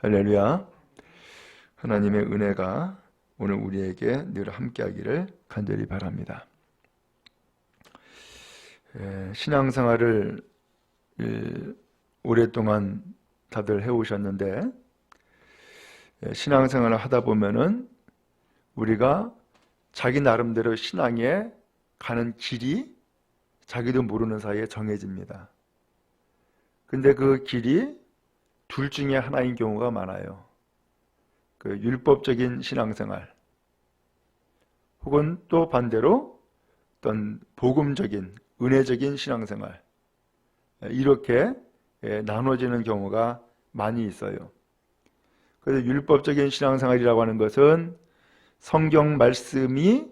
할렐루야. 하나님의 은혜가 오늘 우리에게 늘 함께하기를 간절히 바랍니다. 신앙생활을 오랫동안 다들 해오셨는데, 신앙생활을 하다 보면은 우리가 자기 나름대로 신앙에 가는 길이 자기도 모르는 사이에 정해집니다. 근데 그 길이 둘 중에 하나인 경우가 많아요. 그 율법적인 신앙생활, 혹은 또 반대로 어떤 복음적인 은혜적인 신앙생활, 이렇게 나눠지는 경우가 많이 있어요. 그래서 율법적인 신앙생활이라고 하는 것은 성경 말씀이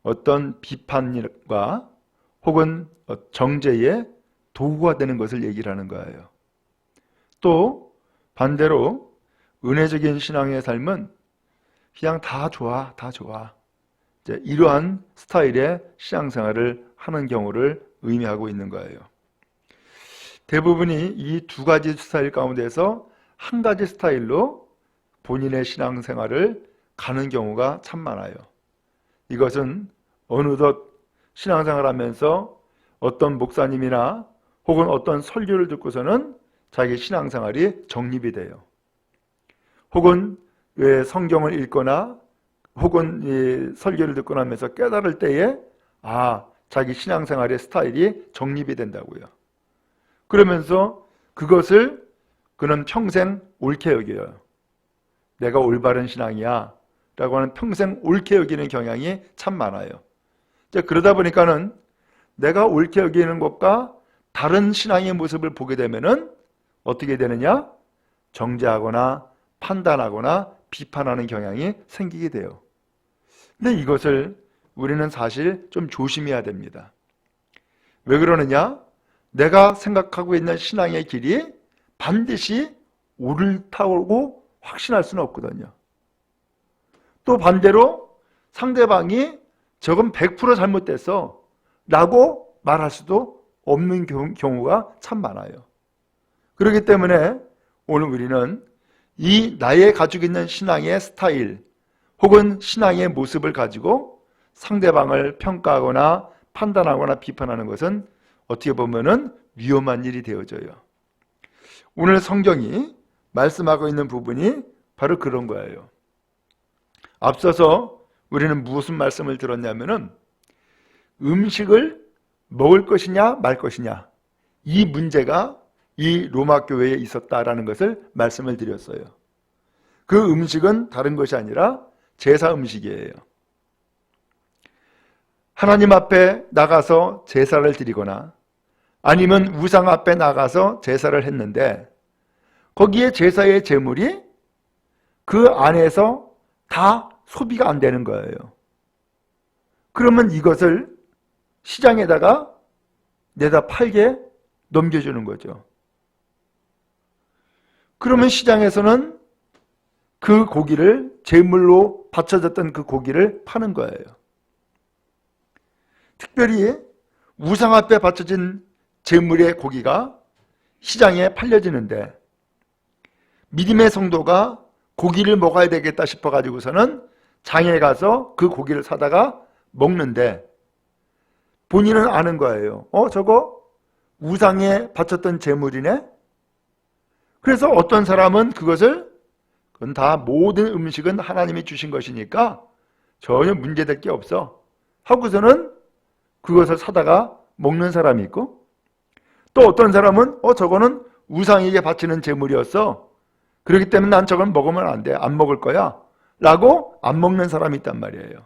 어떤 비판과 혹은 정죄의 도구가 되는 것을 얘기를 하는 거예요. 또 반대로 은혜적인 신앙의 삶은 그냥 다 좋아, 다 좋아, 이러한 스타일의 신앙생활을 하는 경우를 의미하고 있는 거예요. 대부분이 이 두 가지 스타일 가운데서 한 가지 스타일로 본인의 신앙생활을 가는 경우가 참 많아요. 이것은 어느덧 신앙생활하면서 어떤 목사님이나 혹은 어떤 설교를 듣고서는 자기 신앙생활이 정립이 돼요. 혹은 성경을 읽거나 혹은 설교를 듣고 나면서 깨달을 때에 자기 신앙생활의 스타일이 정립이 된다고요. 그러면서 그것을 그는 평생 옳게 여겨요. 내가 올바른 신앙이야 라고 하는 평생 옳게 여기는 경향이 참 많아요. 그러다 보니까는 내가 옳게 여기는 것과 다른 신앙의 모습을 보게 되면은 어떻게 되느냐? 정죄하거나 판단하거나 비판하는 경향이 생기게 돼요. 근데 이것을 우리는 사실 좀 조심해야 됩니다. 왜 그러느냐? 내가 생각하고 있는 신앙의 길이 반드시 옳다고 확신할 수는 없거든요. 또 반대로 상대방이 저건 100% 잘못됐어 라고 말할 수도 없는 경우가 참 많아요. 그렇기 때문에 오늘 우리는 이 나의 가지고 있는 신앙의 스타일 혹은 신앙의 모습을 가지고 상대방을 평가하거나 판단하거나 비판하는 것은 어떻게 보면은 위험한 일이 되어져요. 오늘 성경이 말씀하고 있는 부분이 바로 그런 거예요. 앞서서 우리는 무슨 말씀을 들었냐면은 음식을 먹을 것이냐 말 것이냐, 이 문제가 이 로마 교회에 있었다라는 것을 말씀을 드렸어요. 그 음식은 다른 것이 아니라 제사 음식이에요. 하나님 앞에 나가서 제사를 드리거나 아니면 우상 앞에 나가서 제사를 했는데 거기에 제사의 제물이 그 안에서 다 소비가 안 되는 거예요. 그러면 이것을 시장에다가 내다 팔게 넘겨주는 거죠. 그러면 시장에서는 그 고기를, 제물로 바쳐졌던 그 고기를 파는 거예요. 특별히 우상 앞에 바쳐진 제물의 고기가 시장에 팔려지는데 믿음의 성도가 고기를 먹어야 되겠다 싶어가지고서는 장에 가서 그 고기를 사다가 먹는데 본인은 아는 거예요. 저거 우상에 바쳤던 제물이네? 그래서 어떤 사람은 그건 다 모든 음식은 하나님이 주신 것이니까 전혀 문제될 게 없어 하고서는 그것을 사다가 먹는 사람이 있고, 또 어떤 사람은 저거는 우상에게 바치는 제물이었어, 그렇기 때문에 난 저건 먹으면 안 돼, 안 먹을 거야 라고 안 먹는 사람이 있단 말이에요.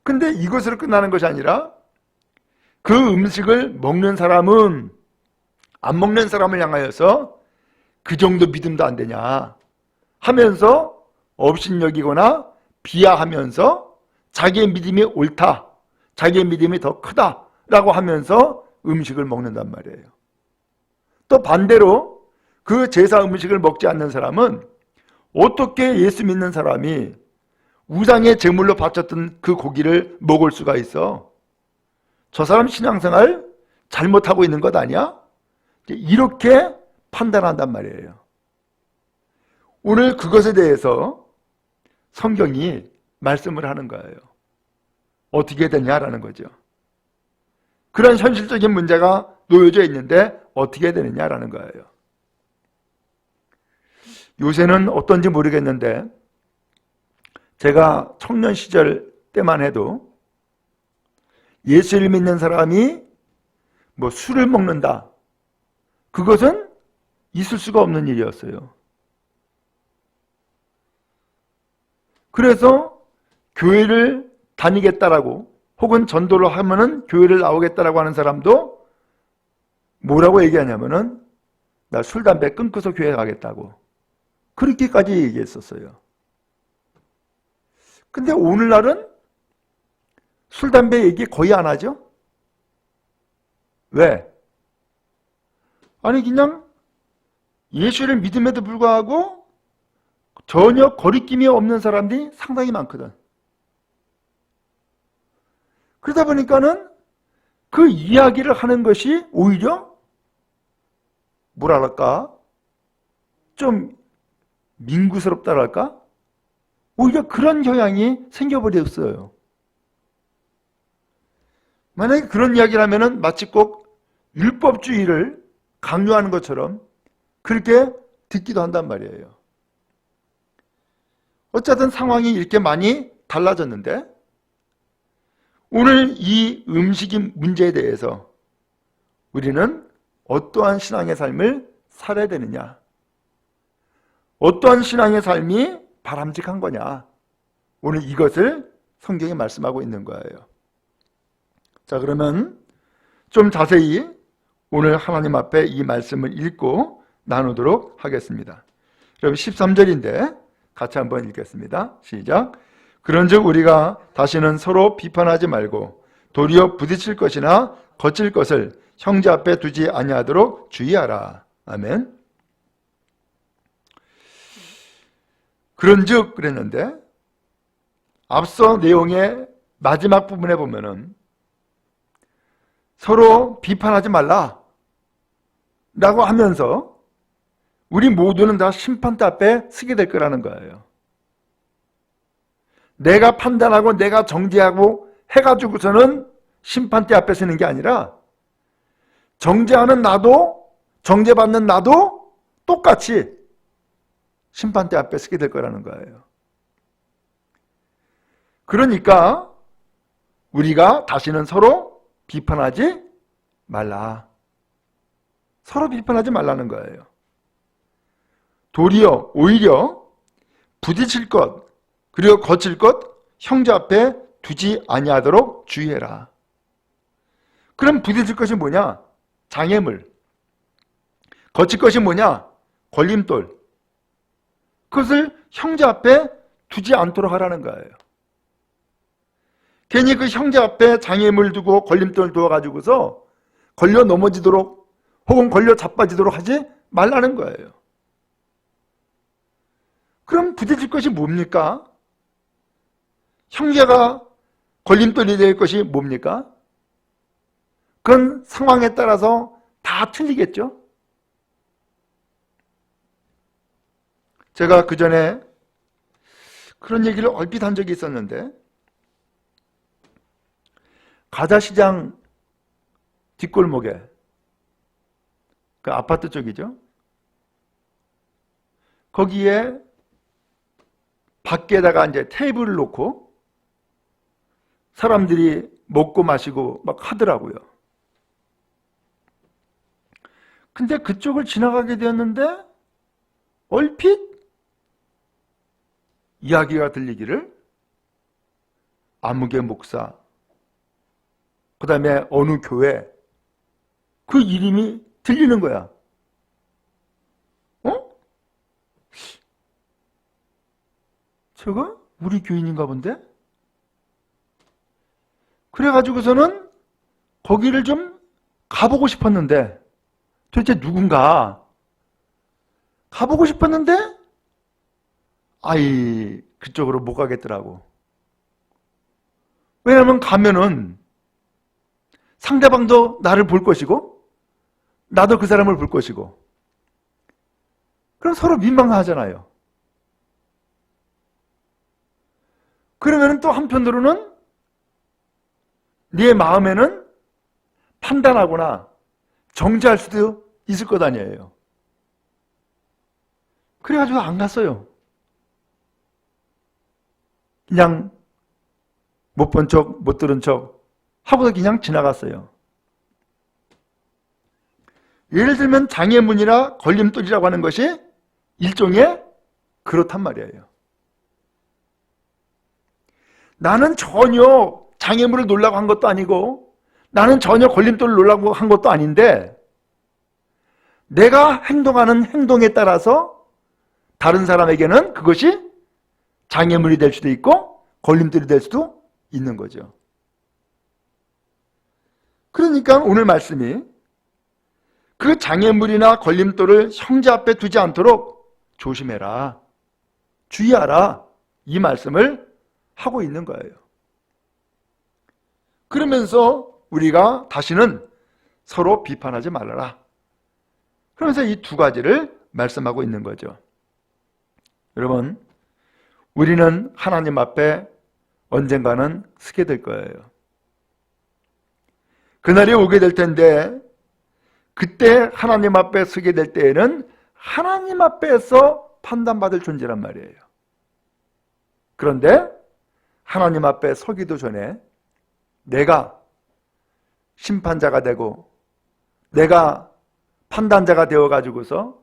근데 이것으로 끝나는 것이 아니라 그 음식을 먹는 사람은 안 먹는 사람을 향하여서 그 정도 믿음도 안 되냐 하면서 업신여기거나 비하하면서 자기의 믿음이 옳다, 자기의 믿음이 더 크다라고 하면서 음식을 먹는단 말이에요. 또 반대로 그 제사 음식을 먹지 않는 사람은 어떻게 예수 믿는 사람이 우상의 제물로 바쳤던 그 고기를 먹을 수가 있어? 저 사람 신앙생활 잘못하고 있는 것 아니야? 이렇게 판단한단 말이에요. 오늘 그것에 대해서 성경이 말씀을 하는 거예요. 어떻게 되냐라는 거죠. 그런 현실적인 문제가 놓여져 있는데 어떻게 되느냐라는 거예요. 요새는 어떤지 모르겠는데 제가 청년 시절 때만 해도 예수를 믿는 사람이 뭐 술을 먹는다. 그것은 있을 수가 없는 일이었어요. 그래서 교회를 다니겠다라고 혹은 전도를 하면은 교회를 나오겠다라고 하는 사람도 뭐라고 얘기하냐면은 나 술, 담배 끊고서 교회 가겠다고 그렇게까지 얘기했었어요. 근데 오늘날은 술, 담배 얘기 거의 안 하죠? 왜? 아니 그냥 예수를 믿음에도 불구하고 전혀 거리낌이 없는 사람들이 상당히 많거든. 그러다 보니까는 그 이야기를 하는 것이 오히려 뭐랄까 좀 민구스럽다랄까 오히려 그런 경향이 생겨버렸어요. 만약에 그런 이야기를 하면은 마치 꼭 율법주의를 강요하는 것처럼 그렇게 듣기도 한단 말이에요. 어쨌든 상황이 이렇게 많이 달라졌는데 오늘 이 음식의 문제에 대해서 우리는 어떠한 신앙의 삶을 살아야 되느냐, 어떠한 신앙의 삶이 바람직한 거냐, 오늘 이것을 성경이 말씀하고 있는 거예요. 자, 그러면 좀 자세히 오늘 하나님 앞에 이 말씀을 읽고 나누도록 하겠습니다. 여러분 13절인데 같이 한번 읽겠습니다. 시작. 그런즉 우리가 다시는 서로 비판하지 말고 도리어 부딪힐 것이나 거칠 것을 형제 앞에 두지 아니하도록 주의하라. 아멘. 그런즉 그랬는데 앞서 내용의 마지막 부분에 보면은 서로 비판하지 말라 라고 하면서 우리 모두는 다 심판대 앞에 서게 될 거라는 거예요. 내가 판단하고 내가 정죄하고 해가지고서는 심판대 앞에 서는 게 아니라 정죄하는 나도 정죄받는 나도 똑같이 심판대 앞에 서게 될 거라는 거예요. 그러니까 우리가 다시는 서로 비판하지 말라. 서로 비판하지 말라는 거예요. 도리어 오히려 부딪힐 것 그리고 거칠 것 형제 앞에 두지 아니하도록 주의해라. 그럼 부딪힐 것이 뭐냐? 장애물. 거칠 것이 뭐냐? 걸림돌. 그것을 형제 앞에 두지 않도록 하라는 거예요. 괜히 그 형제 앞에 장애물 두고 걸림돌 두어가지고서 걸려 넘어지도록 혹은 걸려 자빠지도록 하지 말라는 거예요. 그럼 부딪힐 것이 뭡니까? 형제가 걸림돌이 될 것이 뭡니까? 그건 상황에 따라서 다 틀리겠죠? 제가 그 전에 그런 얘기를 얼핏 한 적이 있었는데 가자시장 뒷골목에 그 아파트 쪽이죠. 거기에 밖에다가 이제 테이블을 놓고 사람들이 먹고 마시고 막 하더라고요. 근데 그쪽을 지나가게 되었는데 얼핏 이야기가 들리기를 아무개 목사 그 다음에 어느 교회 그 이름이 들리는 거야. 저거 우리 교인인가 본데? 그래가지고서는 거기를 좀 가보고 싶었는데 도대체 누군가 가보고 싶었는데 그쪽으로 못 가겠더라고. 왜냐하면 가면은 상대방도 나를 볼 것이고 나도 그 사람을 볼 것이고 그럼 서로 민망하잖아요. 그러면 또 한편으로는 네 마음에는 판단하거나 정죄할 수도 있을 것 아니에요. 그래가지고 안 갔어요. 그냥 못 본 척, 못 들은 척 하고서 그냥 지나갔어요. 예를 들면 장애물이나 걸림돌이라고 하는 것이 일종의 그렇단 말이에요. 나는 전혀 장애물을 놓으려고 한 것도 아니고 나는 전혀 걸림돌을 놓으려고 한 것도 아닌데 내가 행동하는 행동에 따라서 다른 사람에게는 그것이 장애물이 될 수도 있고 걸림돌이 될 수도 있는 거죠. 그러니까 오늘 말씀이 그 장애물이나 걸림돌을 형제 앞에 두지 않도록 조심해라, 주의하라, 이 말씀을 하고 있는 거예요. 그러면서 우리가 다시는 서로 비판하지 말아라. 그러면서 이 두 가지를 말씀하고 있는 거죠. 여러분, 우리는 하나님 앞에 언젠가는 서게 될 거예요. 그날이 오게 될 텐데 그때 하나님 앞에 서게 될 때에는 하나님 앞에서 판단받을 존재란 말이에요. 그런데 하나님 앞에 서기도 전에 내가 심판자가 되고 내가 판단자가 되어가지고서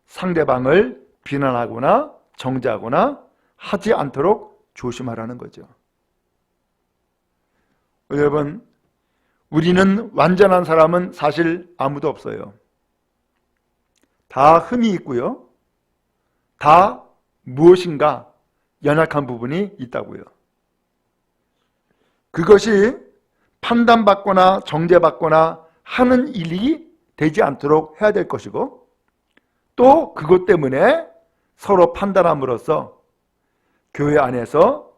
상대방을 비난하거나 정죄하거나 하지 않도록 조심하라는 거죠. 여러분, 우리는 완전한 사람은 사실 아무도 없어요. 다 흠이 있고요. 다 무엇인가 연약한 부분이 있다고요. 그것이 판단받거나 정죄받거나 하는 일이 되지 않도록 해야 될 것이고 또 그것 때문에 서로 판단함으로써 교회 안에서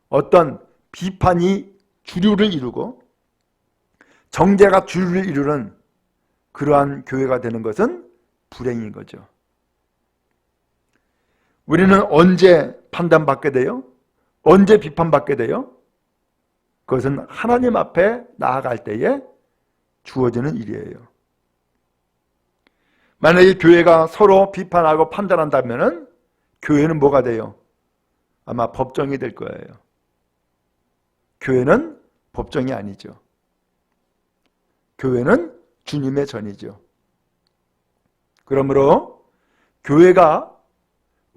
어떤 비판이 주류를 이루고 정죄가 주류를 이루는 그러한 교회가 되는 것은 불행인 거죠. 우리는 언제 판단받게 돼요? 언제 비판받게 돼요? 그것은 하나님 앞에 나아갈 때에 주어지는 일이에요. 만약에 교회가 서로 비판하고 판단한다면 교회는 뭐가 돼요? 아마 법정이 될 거예요. 교회는 법정이 아니죠. 교회는 주님의 전이죠. 그러므로 교회가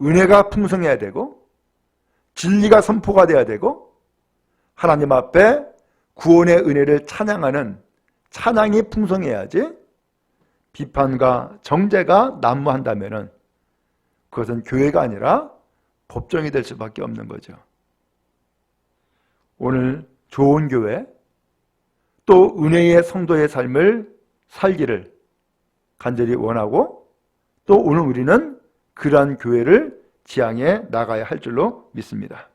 은혜가 풍성해야 되고 진리가 선포가 돼야 되고 하나님 앞에 구원의 은혜를 찬양하는 찬양이 풍성해야지 비판과 정죄가 난무한다면 그것은 교회가 아니라 법정이 될 수밖에 없는 거죠. 오늘 좋은 교회 또 은혜의 성도의 삶을 살기를 간절히 원하고 또 오늘 우리는 그러한 교회를 지향해 나가야 할 줄로 믿습니다.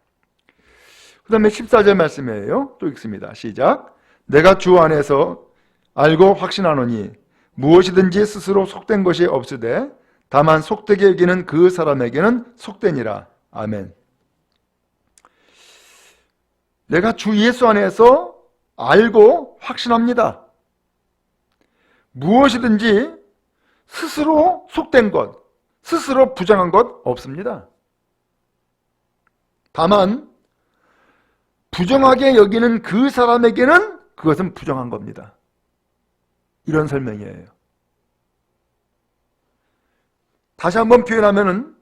그 다음에 14절 말씀이에요. 또 읽습니다. 시작. 내가 주 안에서 알고 확신하노니 무엇이든지 스스로 속된 것이 없으되 다만 속되게 여기는 그 사람에게는 속되니라. 아멘. 내가 주 예수 안에서 알고 확신합니다. 무엇이든지 스스로 속된 것, 스스로 부정한 것 없습니다. 다만 부정하게 여기는 그 사람에게는 그것은 부정한 겁니다. 이런 설명이에요. 다시 한번 표현하면은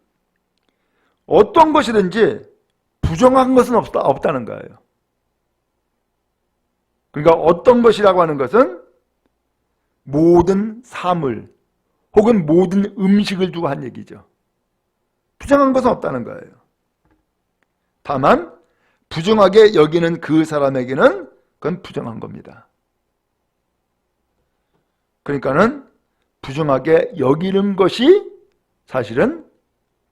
어떤 것이든지 부정한 것은 없다는 거예요. 그러니까 어떤 것이라고 하는 것은 모든 사물 혹은 모든 음식을 두고 한 얘기죠. 부정한 것은 없다는 거예요. 다만 부정하게 여기는 그 사람에게는 그건 부정한 겁니다. 그러니까는 부정하게 여기는 것이 사실은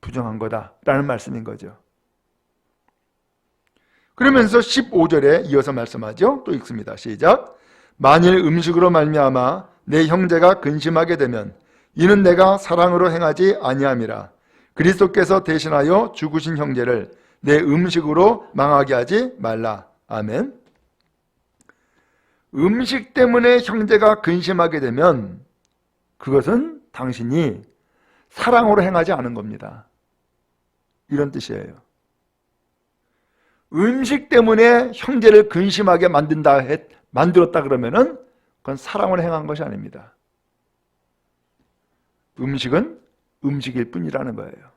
부정한 거다라는 말씀인 거죠. 그러면서 15절에 이어서 말씀하죠. 또 읽습니다. 시작. 만일 음식으로 말미암아 내 형제가 근심하게 되면 이는 내가 사랑으로 행하지 아니함이라. 그리스도께서 대신하여 죽으신 형제를 내 음식으로 망하게 하지 말라. 아멘. 음식 때문에 형제가 근심하게 되면 그것은 당신이 사랑으로 행하지 않은 겁니다. 이런 뜻이에요. 음식 때문에 형제를 근심하게 만들었다 그러면은 그건 사랑으로 행한 것이 아닙니다. 음식은 음식일 뿐이라는 거예요.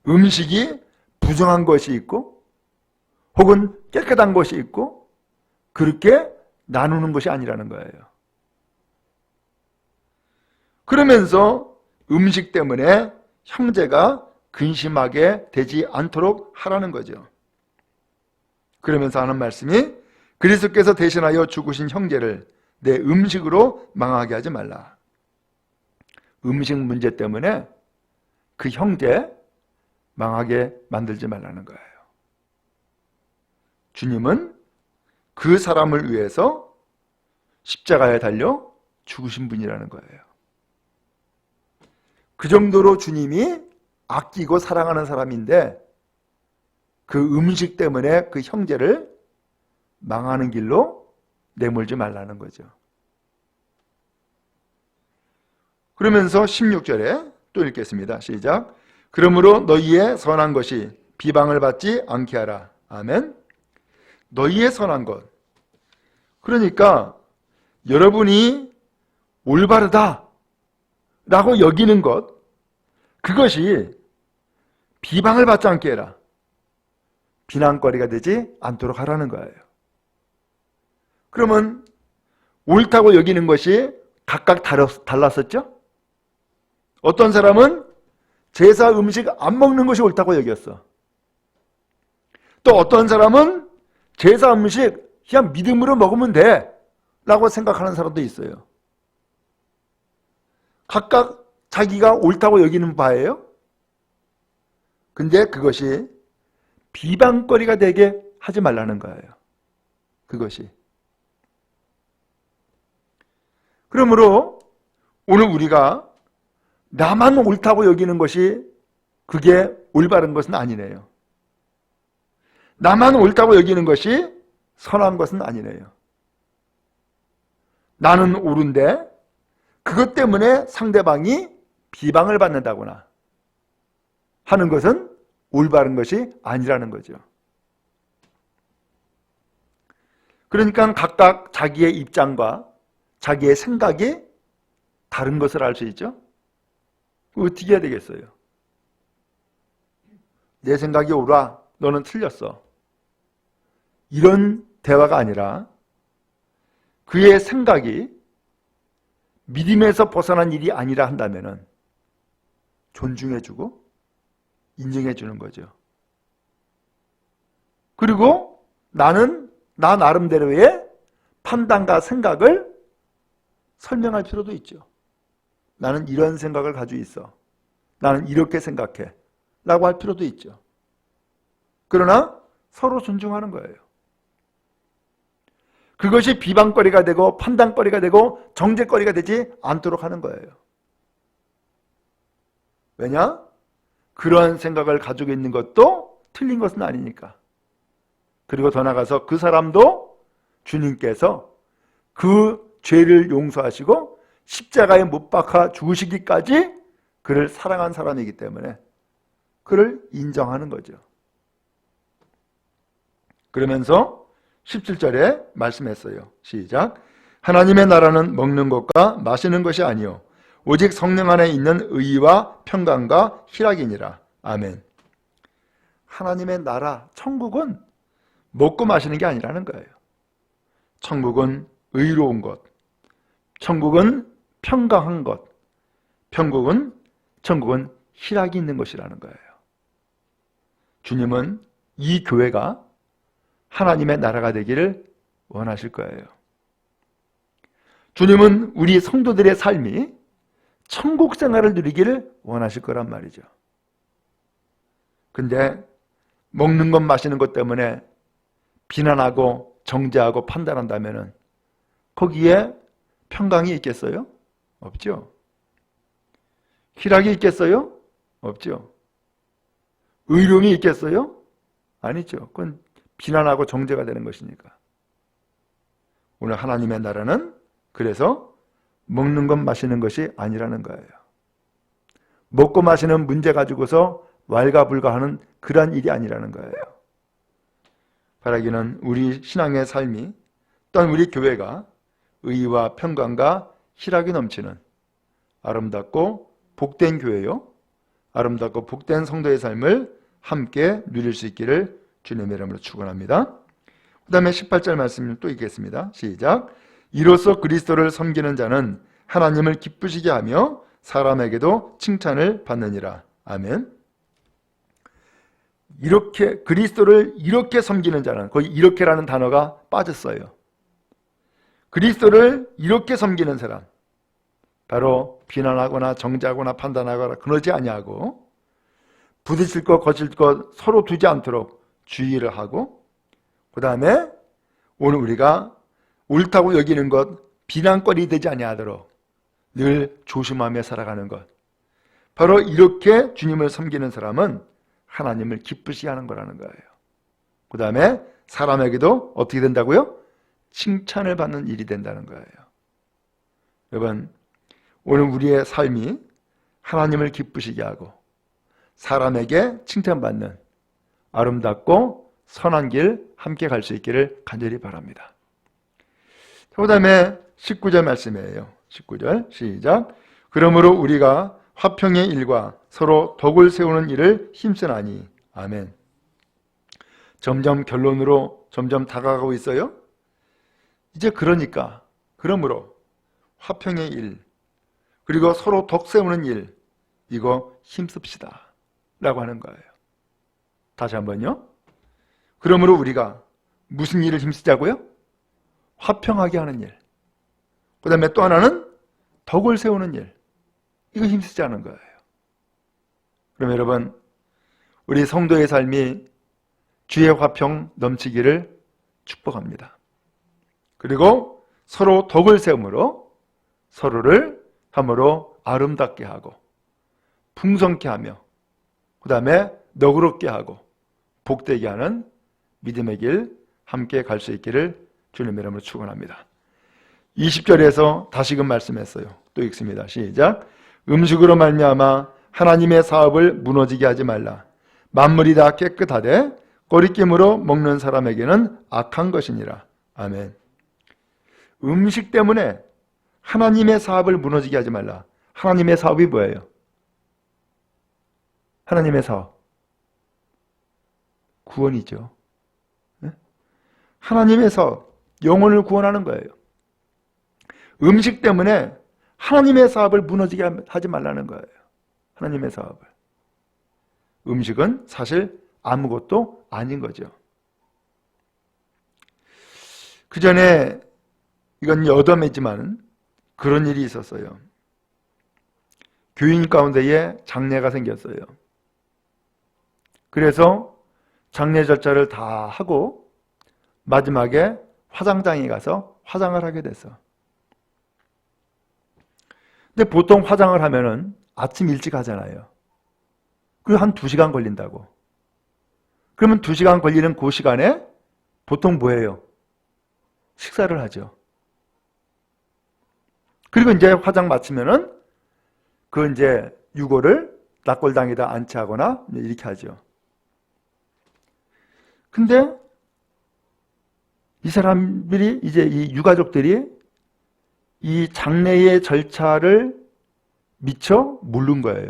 음식이 부정한 것이 있고 혹은 깨끗한 것이 있고 그렇게 나누는 것이 아니라는 거예요. 그러면서 음식 때문에 형제가 근심하게 되지 않도록 하라는 거죠. 그러면서 하는 말씀이 그리스도께서 대신하여 죽으신 형제를 내 음식으로 망하게 하지 말라. 음식 문제 때문에 그 형제 망하게 만들지 말라는 거예요. 주님은 그 사람을 위해서 십자가에 달려 죽으신 분이라는 거예요. 그 정도로 주님이 아끼고 사랑하는 사람인데 그 음식 때문에 그 형제를 망하는 길로 내몰지 말라는 거죠. 그러면서 16절에 또 읽겠습니다. 시작. 그러므로 너희의 선한 것이 비방을 받지 않게 하라. 아멘. 너희의 선한 것. 그러니까 여러분이 올바르다 라고 여기는 것, 그것이 비방을 받지 않게 해라. 비난거리가 되지 않도록 하라는 거예요. 그러면 옳다고 여기는 것이 각각 달랐었죠? 어떤 사람은 제사 음식 안 먹는 것이 옳다고 여겼어. 또 어떤 사람은 제사 음식 그냥 믿음으로 먹으면 돼 라고 생각하는 사람도 있어요. 각각 자기가 옳다고 여기는 바예요. 근데 그것이 비방거리가 되게 하지 말라는 거예요. 그것이. 그러므로 오늘 우리가 나만 옳다고 여기는 것이 그게 올바른 것은 아니네요. 나만 옳다고 여기는 것이 선한 것은 아니네요. 나는 옳은데 그것 때문에 상대방이 비방을 받는다거나 하는 것은 올바른 것이 아니라는 거죠. 그러니까 각각 자기의 입장과 자기의 생각이 다른 것을 알 수 있죠. 어떻게 해야 되겠어요? 내 생각이 옳아, 너는 틀렸어. 이런 대화가 아니라 그의 생각이 믿음에서 벗어난 일이 아니라 한다면 존중해주고 인정해주는 거죠. 그리고 나는 나 나름대로의 판단과 생각을 설명할 필요도 있죠. 나는 이런 생각을 가지고 있어. 나는 이렇게 생각해. 라고 할 필요도 있죠. 그러나 서로 존중하는 거예요. 그것이 비방거리가 되고 판단거리가 되고 정죄거리가 되지 않도록 하는 거예요. 왜냐? 그런 생각을 가지고 있는 것도 틀린 것은 아니니까. 그리고 더 나아가서 그 사람도 주님께서 그 죄를 용서하시고 십자가에 못 박아 죽으시기까지 그를 사랑한 사람이기 때문에 그를 인정하는 거죠. 그러면서 17절에 말씀했어요. 시작. 하나님의 나라는 먹는 것과 마시는 것이 아니요 오직 성령 안에 있는 의와 평강과 희락이니라. 아멘. 하나님의 나라, 천국은 먹고 마시는 게 아니라는 거예요. 천국은 의로운 것, 천국은 평강한 것, 천국은 희락이 있는 것이라는 거예요. 주님은 이 교회가 하나님의 나라가 되기를 원하실 거예요. 주님은 우리 성도들의 삶이 천국 생활을 누리기를 원하실 거란 말이죠. 근데 먹는 것 마시는 것 때문에 비난하고 정죄하고 판단한다면 거기에 평강이 있겠어요? 없죠. 희락이 있겠어요? 없죠. 의로움이 있겠어요? 아니죠. 그건 비난하고 정죄가 되는 것이니까. 오늘 하나님의 나라는 그래서 먹는 것 마시는 것이 아니라는 거예요. 먹고 마시는 문제 가지고서 왈가불가하는 그런 일이 아니라는 거예요. 바라기는 우리 신앙의 삶이 또한 우리 교회가 의와 평강과 희락이 넘치는 아름답고 복된 교회요, 아름답고 복된 성도의 삶을 함께 누릴 수 있기를 주님의 이름으로 축원합니다. 그 다음에 18절 말씀을 또 읽겠습니다. 시작. 이로써 그리스도를 섬기는 자는 하나님을 기쁘시게 하며 사람에게도 칭찬을 받느니라. 아멘. 이렇게 그리스도를 이렇게 섬기는 자는, 거기 이렇게라는 단어가 빠졌어요. 그리스도를 이렇게 섬기는 사람, 바로 비난하거나 정죄하거나 판단하거나 그러지 아니하고 부딪힐 것 거칠 것 서로 두지 않도록 주의를 하고, 그 다음에 오늘 우리가 옳다고 여기는 것 비난거리 되지 아니하도록 늘 조심하며 살아가는 것, 바로 이렇게 주님을 섬기는 사람은 하나님을 기쁘시게 하는 거라는 거예요. 그 다음에 사람에게도 어떻게 된다고요? 칭찬을 받는 일이 된다는 거예요. 여러분, 오늘 우리의 삶이 하나님을 기쁘시게 하고 사람에게 칭찬받는 아름답고 선한 길 함께 갈 수 있기를 간절히 바랍니다. 그 다음에 19절 말씀이에요. 19절 시작. 그러므로 우리가 화평의 일과 서로 덕을 세우는 일을 힘쓰나니. 아멘. 점점 결론으로 점점 다가가고 있어요. 이제 그러므로 화평의 일, 그리고 서로 덕 세우는 일, 이거 힘씁시다 라고 하는 거예요. 다시 한번요. 그러므로 우리가 무슨 일을 힘쓰자고요? 화평하게 하는 일. 그 다음에 또 하나는 덕을 세우는 일. 이거 힘쓰자는 거예요. 그럼 여러분, 우리 성도의 삶이 주의 화평 넘치기를 축복합니다. 그리고 서로 덕을 세움으로 서로를 함으로 아름답게 하고 풍성케 하며 그 다음에 너그럽게 하고 복되게 하는 믿음의 길 함께 갈 수 있기를 주님의 이름으로 축원합니다. 20절에서 다시금 말씀했어요. 또 읽습니다. 시작. 음식으로 말미암아 하나님의 사업을 무너지게 하지 말라. 만물이 다 깨끗하되 거리낌으로 먹는 사람에게는 악한 것이니라. 아멘. 음식 때문에 하나님의 사업을 무너지게 하지 말라. 하나님의 사업이 뭐예요? 하나님의 사업. 구원이죠. 하나님의 사업, 영혼을 구원하는 거예요. 음식 때문에 하나님의 사업을 무너지게 하지 말라는 거예요. 하나님의 사업을. 음식은 사실 아무것도 아닌 거죠. 그 전에 이건 여담이지만 그런 일이 있었어요. 교인 가운데에 장례가 생겼어요. 그래서 장례 절차를 다 하고 마지막에 화장장에 가서 화장을 하게 됐어. 근데 보통 화장을 하면은 아침 일찍 하잖아요. 그리고 한 2시간 걸린다고. 그러면 2시간 걸리는 그 시간에 보통 뭐예요? 식사를 하죠. 그리고 이제 화장 마치면은 그 이제 유골을 낙골당에다 안치하거나 이렇게 하죠. 근데 이 사람들이 이제 이 유가족들이 이 장례의 절차를 미처 모른 거예요.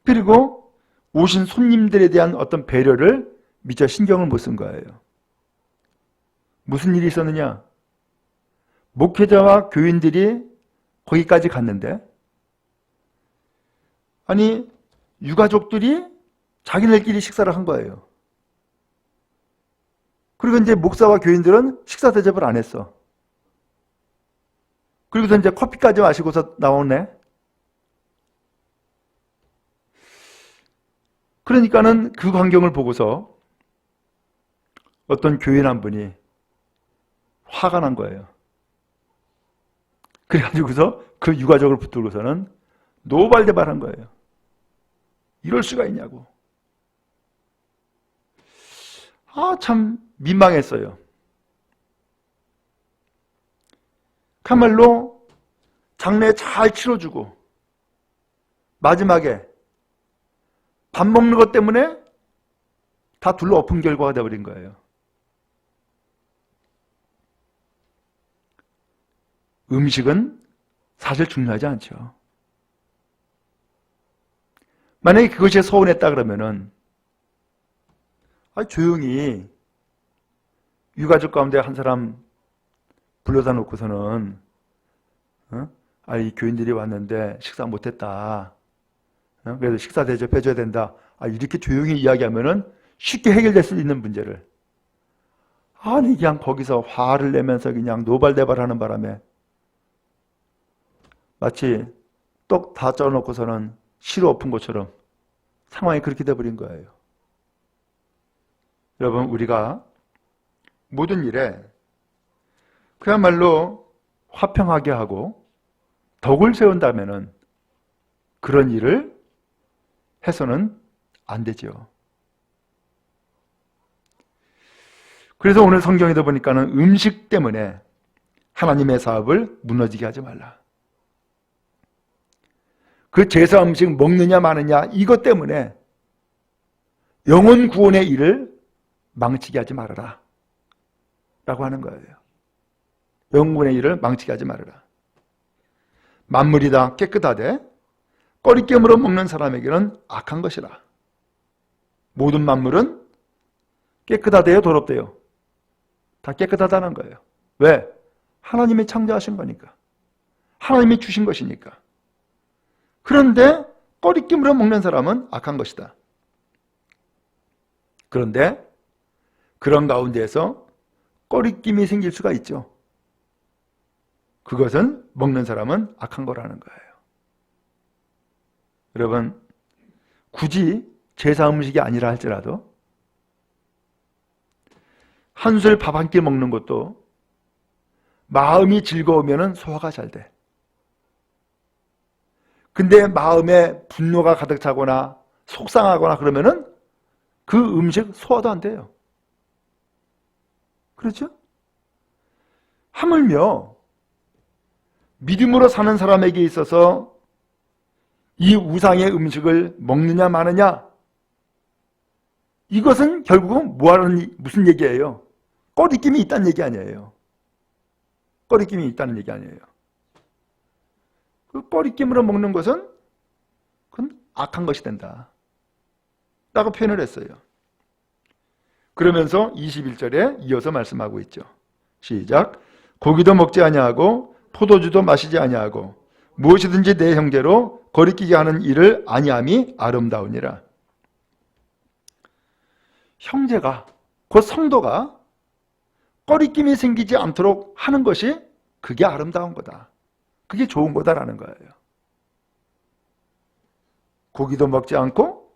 그리고 오신 손님들에 대한 어떤 배려를 미처 신경을 못 쓴 거예요. 무슨 일이 있었느냐? 목회자와 교인들이 거기까지 갔는데 아니 유가족들이 자기네들끼리 식사를 한 거예요. 그리고 이제 목사와 교인들은 식사 대접을 안 했어. 그리고서 이제 커피까지 마시고서 나오네. 그러니까는 그 광경을 보고서 어떤 교인 한 분이 화가 난 거예요. 그래가지고서 그 유가족을 붙들고서는 노발대발한 거예요. 이럴 수가 있냐고. 참 민망했어요. 그야말로 장례 잘 치러주고 마지막에 밥 먹는 것 때문에 다 둘러 엎은 결과가 되어버린 거예요. 음식은 사실 중요하지 않죠. 만약에 그것이 서운했다 그러면은 조용히 유가족 가운데 한 사람 불러다 놓고서는 이 교인들이 왔는데 식사 못했다. 그래서 식사 대접해줘야 된다. 이렇게 조용히 이야기하면은 쉽게 해결될 수 있는 문제를 그냥 거기서 화를 내면서 그냥 노발대발하는 바람에 마치 떡 다 쪄놓고서는 시로 엎은 것처럼 상황이 그렇게 돼버린 거예요. 여러분, 우리가 모든 일에 그야말로 화평하게 하고 덕을 세운다면은 그런 일을 해서는 안 되죠. 그래서 오늘 성경에도 보니까는 음식 때문에 하나님의 사업을 무너지게 하지 말라. 그 제사 음식 먹느냐 마느냐 이것 때문에 영혼 구원의 일을 망치게 하지 말아라 라고 하는 거예요. 영혼 구원의 일을 망치게 하지 말아라. 만물이 다 깨끗하되 꺼리깨물어 먹는 사람에게는 악한 것이라. 모든 만물은 깨끗하대요, 더럽대요? 다 깨끗하다는 거예요. 왜? 하나님이 창조하신 거니까. 하나님이 주신 것이니까. 그런데 꺼리깨물어 먹는 사람은 악한 것이다. 그런데 그런 가운데에서 꺼리낌이 생길 수가 있죠. 그것은 먹는 사람은 악한 거라는 거예요. 여러분, 굳이 제사 음식이 아니라 할지라도 한술 밥 한 끼 먹는 것도 마음이 즐거우면 소화가 잘 돼. 근데 마음에 분노가 가득 차거나 속상하거나 그러면은 그 음식 소화도 안 돼요. 그렇죠? 하물며 믿음으로 사는 사람에게 있어서 이 우상의 음식을 먹느냐 마느냐, 이것은 결국은 무슨 얘기예요? 꺼리낌이 있다는 얘기 아니에요. 꺼리낌이 있다는 얘기 아니에요. 그 꺼리낌으로 먹는 것은 그건 악한 것이 된다 라고 표현을 했어요. 그러면서 21절에 이어서 말씀하고 있죠. 시작. 고기도 먹지 아니하고 포도주도 마시지 아니하고 무엇이든지 내 형제로 거리끼게 하는 일을 아니함이 아름다우니라. 형제가, 곧 성도가 꺼리낌이 생기지 않도록 하는 것이 그게 아름다운 거다. 그게 좋은 거다라는 거예요. 고기도 먹지 않고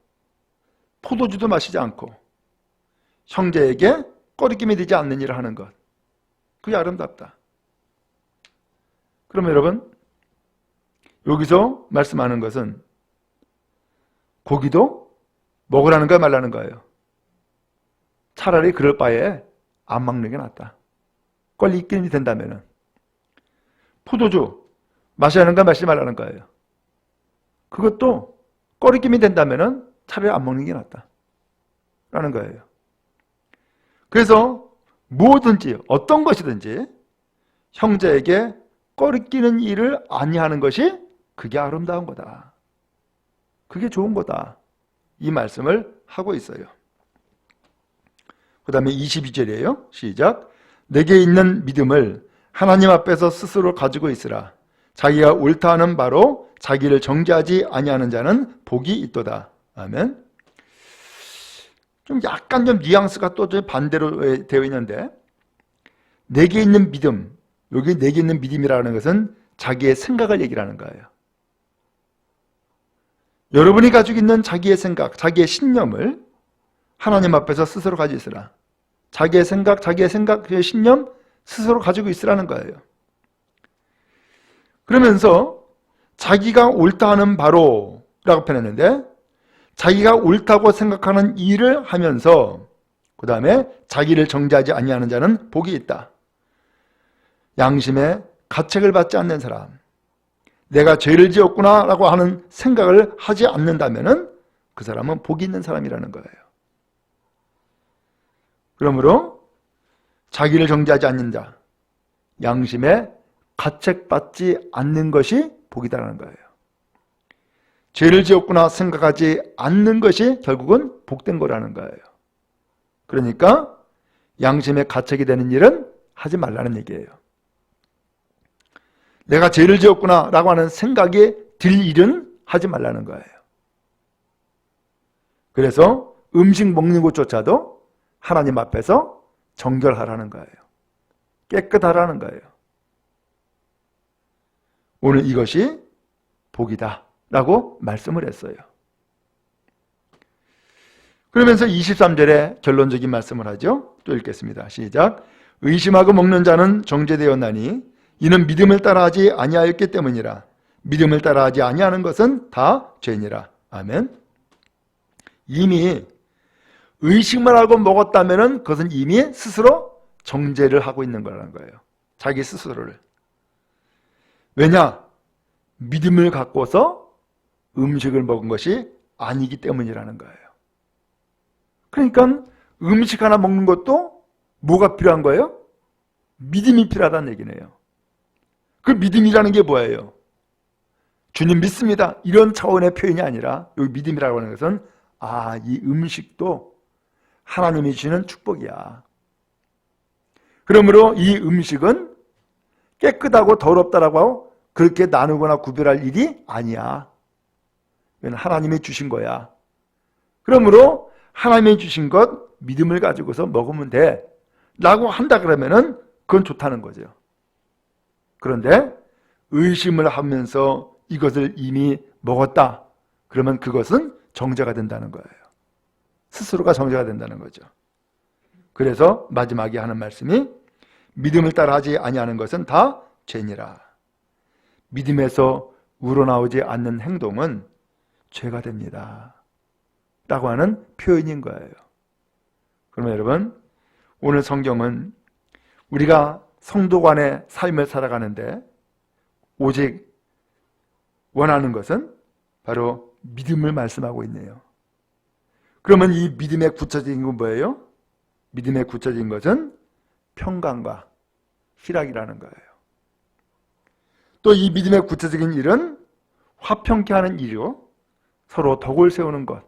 포도주도 마시지 않고 형제에게 꺼리낌이 되지 않는 일을 하는 것, 그게 아름답다. 그럼 여러분, 여기서 말씀하는 것은 고기도 먹으라는 거야 말라는 거예요? 차라리 그럴 바에 안 먹는 게 낫다. 꺼리낌이 된다면은. 포도주 마시라는 거야 마시지 말라는 거예요? 그것도 꺼리낌이 된다면은 차라리 안 먹는 게 낫다 라는 거예요. 그래서 뭐든지 어떤 것이든지 형제에게 꺼리끼는 일을 아니하는 것이 그게 아름다운 거다. 그게 좋은 거다. 이 말씀을 하고 있어요. 그 다음에 22절이에요. 시작. 내게 있는 믿음을 하나님 앞에서 스스로 가지고 있으라. 자기가 옳다 하는 바로 자기를 정죄하지 아니하는 자는 복이 있도다. 아멘. 좀 약간 좀 뉘앙스가 또 반대로 되어 있는데, 내게 있는 믿음, 여기 내게 있는 믿음이라는 것은 자기의 생각을 얘기하는 거예요. 여러분이 가지고 있는 자기의 생각, 자기의 신념을 하나님 앞에서 스스로 가지고 있으라. 자기의 생각, 자기의 신념 스스로 가지고 있으라는 거예요. 그러면서 자기가 옳다 하는 바로 라고 표현했는데, 자기가 옳다고 생각하는 일을 하면서 그 다음에 자기를 정죄하지 아니하는 자는 복이 있다. 양심에 가책을 받지 않는 사람, 내가 죄를 지었구나 라고 하는 생각을 하지 않는다면 그 사람은 복이 있는 사람이라는 거예요. 그러므로 자기를 정죄하지 않는 자, 양심에 가책받지 않는 것이 복이다라는 거예요. 죄를 지었구나 생각하지 않는 것이 결국은 복된 거라는 거예요. 그러니까 양심에 가책이 되는 일은 하지 말라는 얘기예요. 내가 죄를 지었구나 라고 하는 생각이 들 일은 하지 말라는 거예요. 그래서 음식 먹는 것조차도 하나님 앞에서 정결하라는 거예요. 깨끗하라는 거예요. 오늘 이것이 복이다 라고 말씀을 했어요. 그러면서 23절에 결론적인 말씀을 하죠. 또 읽겠습니다. 시작. 의심하고 먹는 자는 정죄되었나니 이는 믿음을 따라하지 아니하였기 때문이라. 믿음을 따라하지 아니하는 것은 다 죄니라. 아멘. 이미 의심을 하고 먹었다면 그것은 이미 스스로 정죄를 하고 있는 거라는 거예요. 자기 스스로를. 왜냐? 믿음을 갖고서 음식을 먹은 것이 아니기 때문이라는 거예요. 그러니까 음식 하나 먹는 것도 뭐가 필요한 거예요? 믿음이 필요하다는 얘기네요. 그 믿음이라는 게 뭐예요? 주님 믿습니다. 이런 차원의 표현이 아니라 여기 믿음이라고 하는 것은 이 음식도 하나님이 주시는 축복이야. 그러므로 이 음식은 깨끗하고 더럽다라고 하고 그렇게 나누거나 구별할 일이 아니야. 이건 하나님이 주신 거야. 그러므로 하나님이 주신 것 믿음을 가지고서 먹으면 돼 라고 한다 그러면은 그건 좋다는 거죠. 그런데 의심을 하면서 이것을 이미 먹었다 그러면 그것은 정죄가 된다는 거예요. 스스로가 정죄가 된다는 거죠. 그래서 마지막에 하는 말씀이 믿음을 따라하지 아니하는 것은 다 죄니라. 믿음에서 우러나오지 않는 행동은 죄가 됩니다 라고 하는 표현인 거예요. 그러면 여러분, 오늘 성경은 우리가 성도간의 삶을 살아가는데 오직 원하는 것은 바로 믿음을 말씀하고 있네요. 그러면 이 믿음의 구체적인 건 뭐예요? 믿음의 구체적인 것은 평강과 희락이라는 거예요. 또 이 믿음의 구체적인 일은 화평케 하는 일이요, 서로 덕을 세우는 것,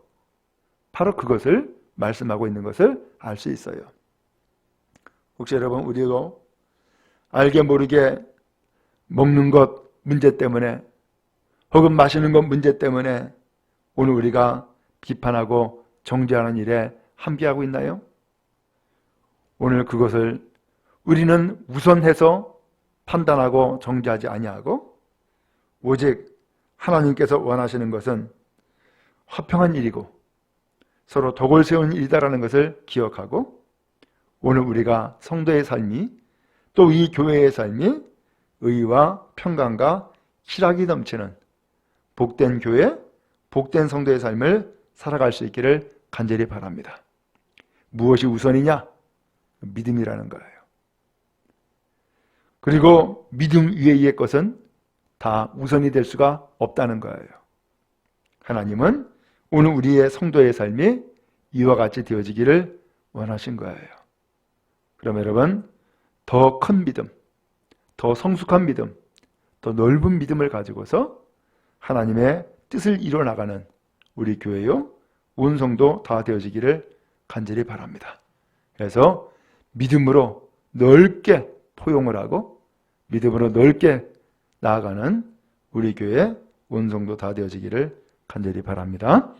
바로 그것을 말씀하고 있는 것을 알 수 있어요. 혹시 여러분, 우리가 알게 모르게 먹는 것 문제 때문에 혹은 마시는 것 문제 때문에 오늘 우리가 비판하고 정죄하는 일에 함께하고 있나요? 오늘 그것을 우리는 우선해서 판단하고 정죄하지 아니하고 오직 하나님께서 원하시는 것은 화평한 일이고 서로 덕을 세우는 일이다라는 것을 기억하고 오늘 우리가 성도의 삶이 또 이 교회의 삶이 의와 평강과 희락이 넘치는 복된 교회, 복된 성도의 삶을 살아갈 수 있기를 간절히 바랍니다. 무엇이 우선이냐? 믿음이라는 거예요. 그리고 믿음 위의 것은 다 우선이 될 수가 없다는 거예요. 하나님은 오늘 우리의 성도의 삶이 이와 같이 되어지기를 원하신 거예요. 그럼 여러분, 더 큰 믿음, 더 성숙한 믿음, 더 넓은 믿음을 가지고서 하나님의 뜻을 이뤄나가는 우리 교회요, 온 성도 다 되어지기를 간절히 바랍니다. 그래서 믿음으로 넓게 포용을 하고 믿음으로 넓게 나아가는 우리 교회 온 성도 다 되어지기를 간절히 바랍니다.